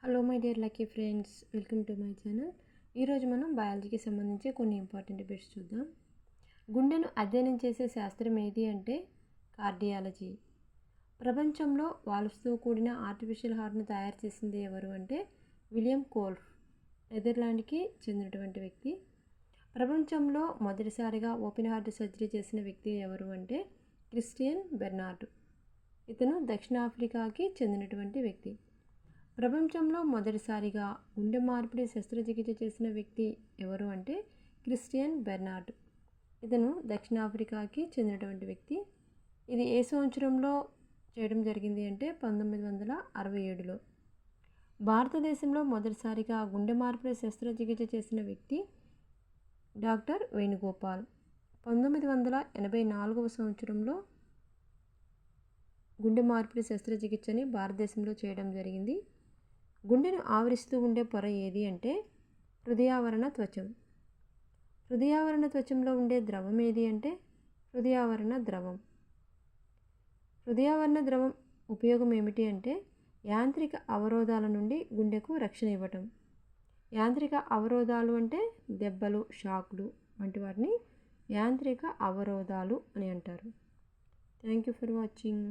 Hello my dear lucky friends, welcome to my channel. ఈరోజు మనం బయాలజీకి సంబంధించి కొన్ని ఇంపార్టెంట్ బిట్స్ చూద్దాం. గుండెను అధ్యయనం చేసే శాస్త్రం ఏది అంటే కార్డియాలజీ. ప్రపంచంలో వాల్వ్స్తో కూడిన ఆర్టిఫిషియల్ హార్ట్ను తయారు చేసింది ఎవరు అంటే విలియం కోల్ఫ్, నెదర్లాండ్కి చెందినటువంటి వ్యక్తి. ప్రపంచంలో మొదటిసారిగా ఓపెన్ హార్ట్ సర్జరీ చేసిన వ్యక్తి ఎవరు అంటే క్రిస్టియన్ బెర్నార్డ్. ఇతను దక్షిణాఫ్రికాకి చెందినటువంటి వ్యక్తి. ప్రపంచంలో మొదటిసారిగా గుండె మార్పిడి శస్త్రచికిత్స చేసిన వ్యక్తి ఎవరు అంటే క్రిస్టియన్ బెర్నార్డ్. ఇతను దక్షిణాఫ్రికాకి చెందినటువంటి వ్యక్తి. ఇది ఏ సంవత్సరంలో చేయడం జరిగింది అంటే 1967లో. భారతదేశంలో మొదటిసారిగా గుండె మార్పిడి శస్త్రచికిత్స చేసిన వ్యక్తి డాక్టర్ వేణుగోపాల్. 1984వ సంవత్సరంలో గుండె మార్పిడి శస్త్రచికిత్సని భారతదేశంలో చేయడం జరిగింది. గుండెను ఆవరిస్తూ ఉండే పొర ఏది అంటే హృదయావరణ త్వచం. హృదయావరణ త్వచంలో ఉండే ద్రవం ఏది అంటే హృదయావరణ ద్రవం. హృదయావరణ ద్రవం ఉపయోగం ఏమిటి అంటే యాంత్రిక అవరోధాల నుండి గుండెకు రక్షణ ఇవ్వటం. యాంత్రిక అవరోధాలు అంటే దెబ్బలు, షాక్లు వంటి వాటిని యాంత్రిక అవరోధాలు అని అంటారు. Thank you for watching.